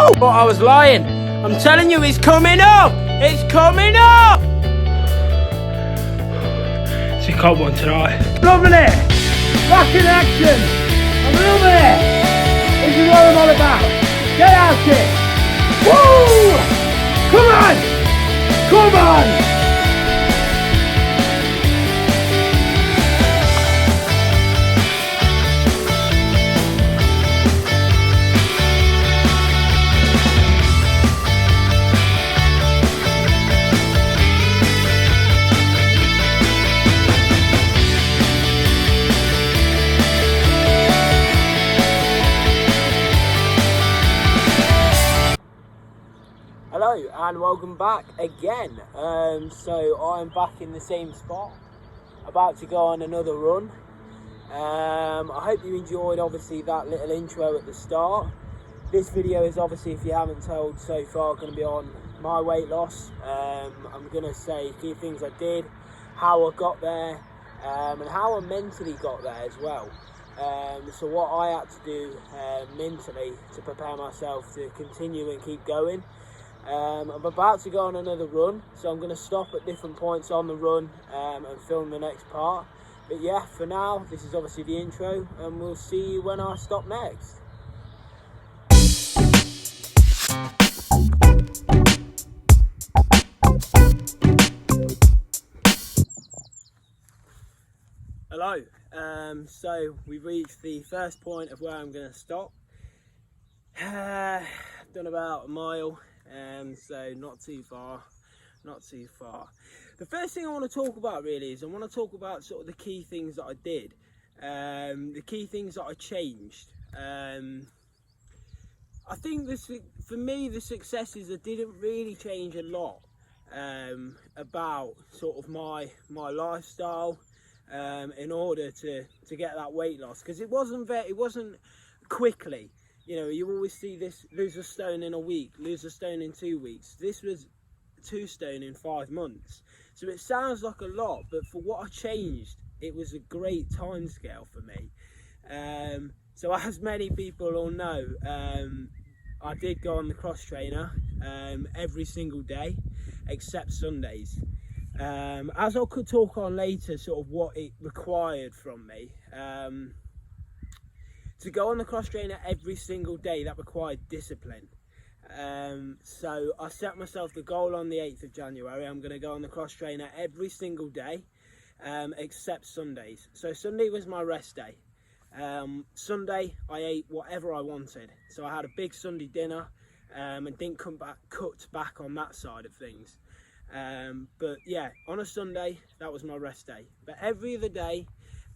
Woo! But I was lying. I'm telling you, it's coming up. It's coming up. It's a cold one tonight. Loving it. Back in action. I'm loving it. This is what I'm all about. Get out it. Woo! Come on. Come on. Hello and welcome back again. So I'm back in the same spot, about to go on another run. I hope you enjoyed obviously that little intro at the start. This video is obviously, if you haven't told so far, going to be on my weight loss. I'm going to say a few things I did, how I got there, and how I mentally got there as well. So what I had to do mentally to prepare myself to continue and keep going. I'm about to go on another run, so I'm going to stop at different points on the run and film the next part. But yeah, for now, this is obviously the intro, and we'll see you when I stop next. Hello, so we've reached the first point of where I'm going to stop. Done about a mile. So not too far. The first thing I want to talk about really is I want to talk about sort of the key things that I did, the key things that I changed. I think this, for me, the successes that didn't really change a lot about sort of my lifestyle in order to get that weight loss, because it wasn't quickly. You know, you always see this, lose a stone in a week, lose a stone in 2 weeks. This was 2 stone in 5 months. So it sounds like a lot, but for what I changed, it was a great time scale for me. So as many people all know, I did go on the cross trainer every single day, except Sundays. As I could talk on later, sort of what it required from me. To go on the cross trainer every single day, that required discipline. So I set myself the goal on the 8th of January. I'm going to go on the cross trainer every single day, except Sundays. So Sunday was my rest day. Sunday I ate whatever I wanted. So I had a big Sunday dinner and didn't cut back on that side of things. But yeah, on a Sunday, that was my rest day. But every other day,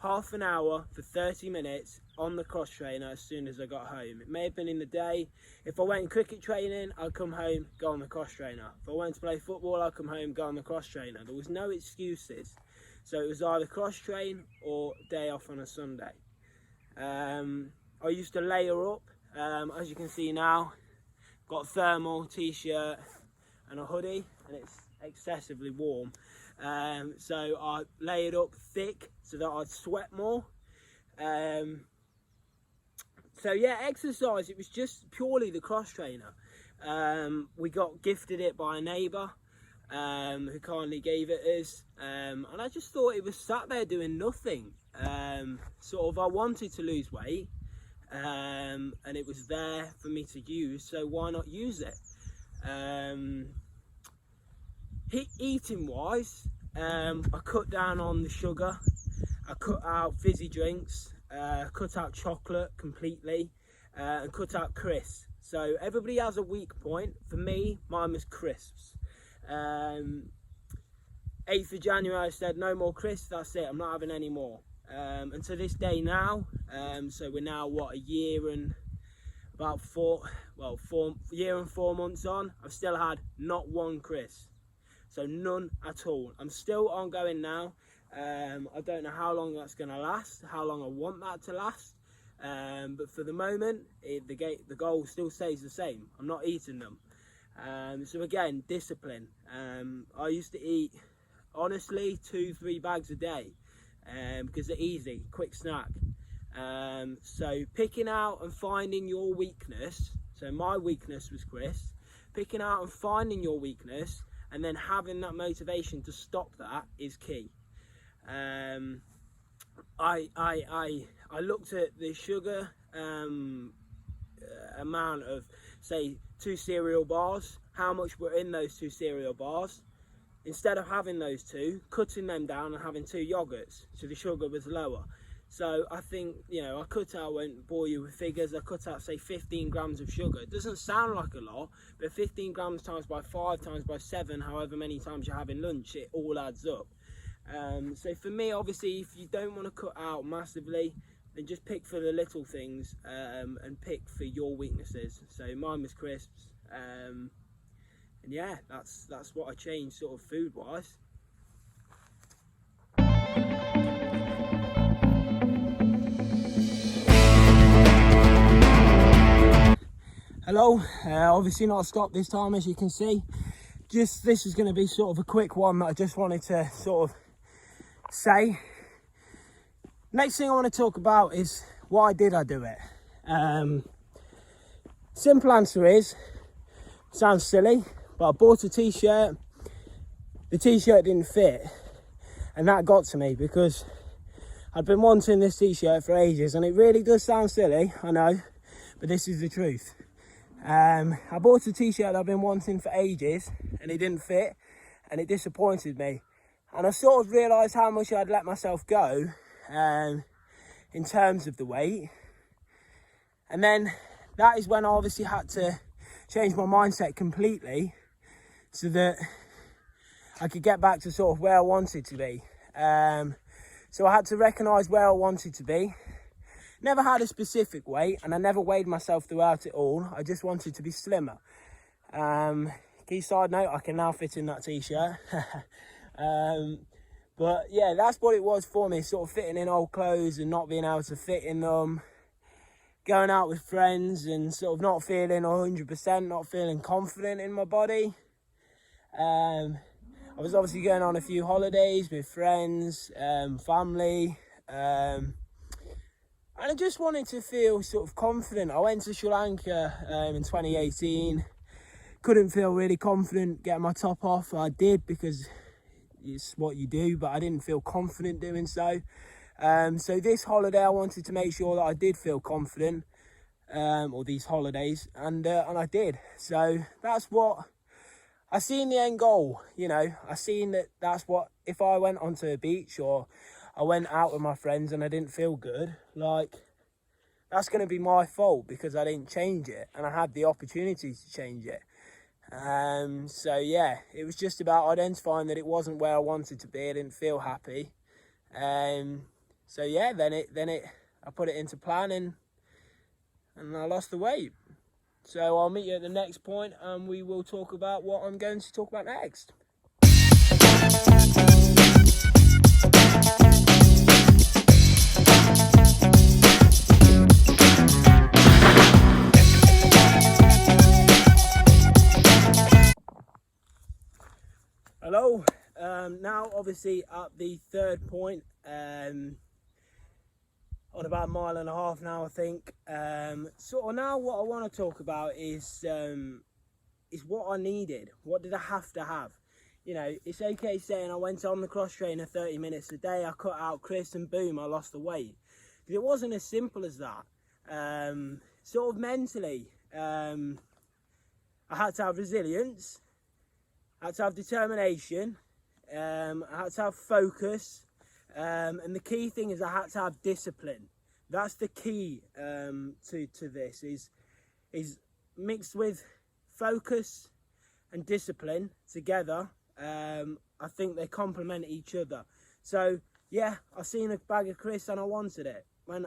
half an hour for 30 minutes on the cross trainer as soon as I got home. It may have been in the day. If I went cricket training, I'd come home, go on the cross trainer. If I went to play football, I'd come home, go on the cross trainer. There was no excuses. So it was either cross train or day off on a Sunday. I used to layer up, as you can see now, got a thermal t-shirt and a hoodie, and it's excessively warm. So I layered up thick so that I'd sweat more. So yeah, exercise, it was just purely the cross trainer. We got gifted it by a neighbour who kindly gave it us, and I just thought it was sat there doing nothing. Sort of, I wanted to lose weight, and it was there for me to use, so why not use it? Eating wise, I cut down on the sugar, I cut out fizzy drinks, cut out chocolate completely, and cut out crisps. So everybody has a weak point. For me, mine was crisps. 8th of January I said no more crisps, that's it, I'm not having any more. And to this day now, so we're now what, a year and about 4 months on, I've still had not one crisp. So none at all. I'm still ongoing now. I don't know how long that's going to last, how long I want that to last. But for the moment, the goal still stays the same. I'm not eating them. So again, discipline. I used to eat, honestly, 2-3 bags a day because they're easy, quick snack. So picking out and finding your weakness. So So my weakness was crisps. Picking out and finding your weakness and then having that motivation to stop that is key. I looked at the sugar amount of, say, 2 cereal bars, how much were in those 2 cereal bars. Instead of having those 2, cutting them down and having 2 yogurts, so the sugar was lower. So I think, you know, I cut out, I won't bore you with figures, I cut out, say, 15 grams of sugar. It doesn't sound like a lot, but 15 grams times by 5 times by 7, however many times you're having lunch, it all adds up. So for me, obviously, if you don't want to cut out massively, then just pick for the little things, and pick for your weaknesses. So mine was crisps, and yeah, that's what I changed sort of food wise. Hello, obviously not a stop this time, as you can see. This is going to be sort of a quick one that I just wanted to sort of say. Next thing I want to talk about is why did I do it? Simple answer is, sounds silly, but I bought a t-shirt, the t-shirt didn't fit, and that got to me because I'd been wanting this t-shirt for ages, and it really does sound silly, I know, but this is the truth. I bought a t-shirt that I've been wanting for ages and it didn't fit, and it disappointed me, and I sort of realised how much I'd let myself go in terms of the weight. And then that is when I obviously had to change my mindset completely so that I could get back to sort of where I wanted to be. So I had to recognise where I wanted to be. Never had a specific weight, and I never weighed myself throughout it all. I just wanted to be slimmer. Key side note, I can now fit in that t-shirt. But yeah, that's what it was for me, sort of fitting in old clothes and not being able to fit in them. Going out with friends and sort of not feeling 100%, not feeling confident in my body. I was obviously going on a few holidays with friends, family. And I just wanted to feel sort of confident. I went to Sri Lanka in 2018. Couldn't feel really confident getting my top off. I did because it's what you do, but I didn't feel confident doing so. So this holiday I wanted to make sure that I did feel confident, or these holidays, and I did. So that's what I seen the end goal. You know, I seen that's what, if I went onto a beach or I went out with my friends and I didn't feel good, like, that's going to be my fault because I didn't change it, and I had the opportunity to change it. So yeah, it was just about identifying that it wasn't where I wanted to be. I didn't feel happy. So yeah, I put it into planning, and I lost the weight. So I'll meet you at the next point, and we will talk about what I'm going to talk about next. Hello, now obviously at the third point, on about 1.5 miles now, I think. Sort of now what I want to talk about is what I needed. What did I have to have? You know, it's okay saying I went on the cross trainer 30 minutes a day, I cut out crisps and boom, I lost the weight. But it wasn't as simple as that. Sort of mentally, I had to have resilience. I had to have determination, I had to have focus, and the key thing is I had to have discipline. That's the key to this, is mixed with focus and discipline together. I think they complement each other. So yeah, I seen a bag of crisps and I wanted it. When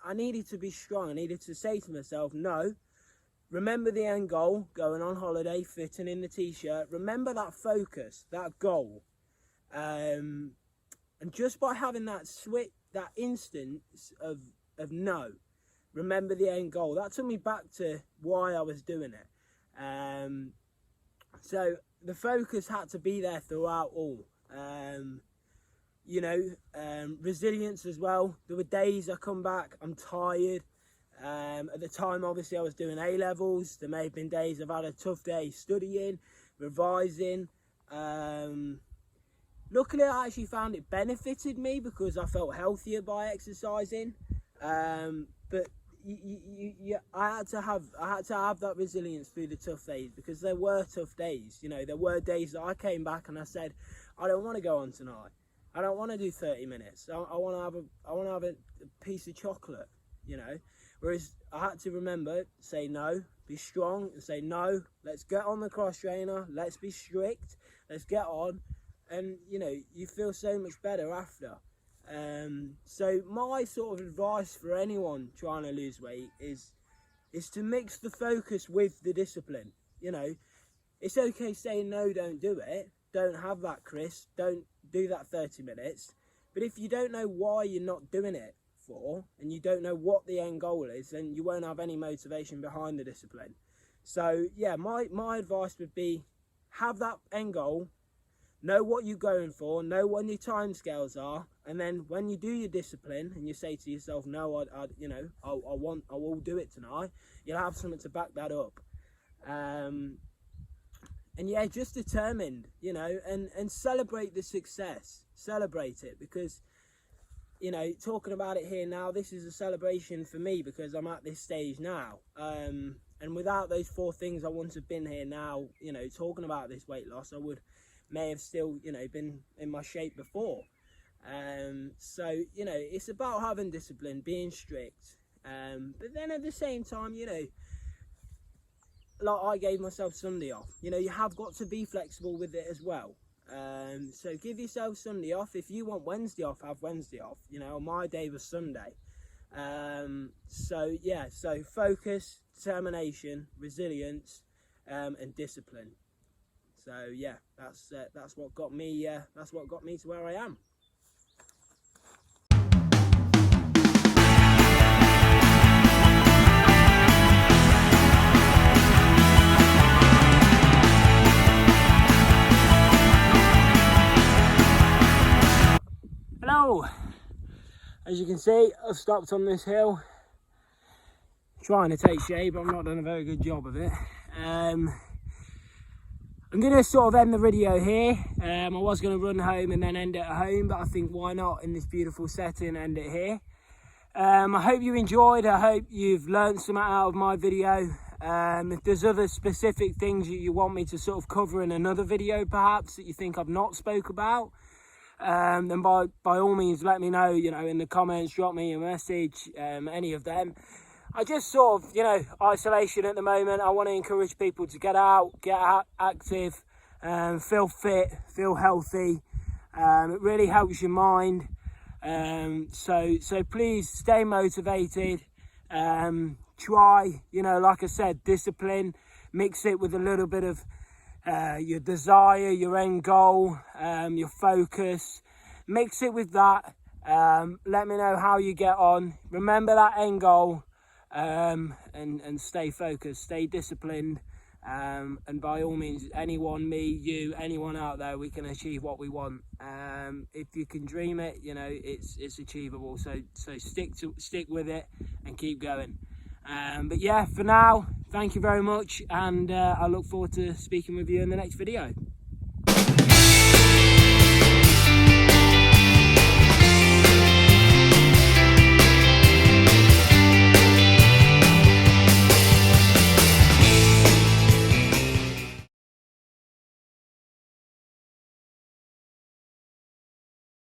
I needed to be strong, I needed to say to myself, no. Remember the end goal, going on holiday, fitting in the t-shirt. Remember that focus, that goal. And just by having that switch, that instance of no, remember the end goal, that took me back to why I was doing it. So the focus had to be there throughout all. You know, resilience as well. There were days I come back, I'm tired. At the time, obviously, I was doing A-levels. There may have been days I've had a tough day studying, revising. Luckily, I actually found it benefited me because I felt healthier by exercising. But I had to have that resilience through the tough days, because there were tough days. You know, there were days that I came back and I said, I don't want to go on tonight. I don't want to do 30 minutes. I want to have a piece of chocolate. You know, whereas I had to remember, say no, be strong, and say no. Let's get on the cross trainer. Let's be strict. Let's get on, and you know, you feel so much better after. So my sort of advice for anyone trying to lose weight is to mix the focus with the discipline. You know, it's okay saying no, don't do it, don't have that crisp, don't do that 30 minutes. But if you don't know why you're not doing it for, and you don't know what the end goal is, then you won't have any motivation behind the discipline. So yeah, my advice would be, have that end goal, know what you're going for, know what your time scales are, and then when you do your discipline and you say to yourself, no, I will do it tonight, you'll have something to back that up. And yeah, just determined, you know, and celebrate the success, celebrate it, because, you know, talking about it here now, this is a celebration for me because I'm at this stage now. And without those 4 things, I wouldn't have been here now, you know, talking about this weight loss. I may have still, you know, been in my shape before. So, you know, it's about having discipline, being strict. But then at the same time, you know, like I gave myself Sunday off. You know, you have got to be flexible with it as well. So give yourself Sunday off. If you want Wednesday off, have Wednesday off. You know, my day was Sunday. So yeah, so focus, determination, resilience, and discipline. So yeah, that's what got me. That's what got me to where I am. Hello. As you can see, I've stopped on this hill, trying to take shade, but I'm not doing a very good job of it. I'm going to sort of end the video here. I was going to run home and then end it at home, but I think why not in this beautiful setting end it here. I hope you enjoyed. I hope you've learned something out of my video. If there's other specific things that you want me to sort of cover in another video perhaps that you think I've not spoke about, then by all means let me know, you know, in the comments, drop me a message, any of them. I just sort of, you know, isolation at the moment. I want to encourage people to get out, active, feel fit, feel healthy. It really helps your mind. So please stay motivated. Try, you know, like I said, discipline, mix it with a little bit of your desire, your end goal, your focus. Mix it with that. Let me know how you get on. Remember that end goal. And stay focused, stay disciplined, and by all means, anyone, me, you, anyone out there, we can achieve what we want. If you can dream it, you know, it's achievable. So stick with it and keep going. But yeah, for now, thank you very much, and I look forward to speaking with you in the next video.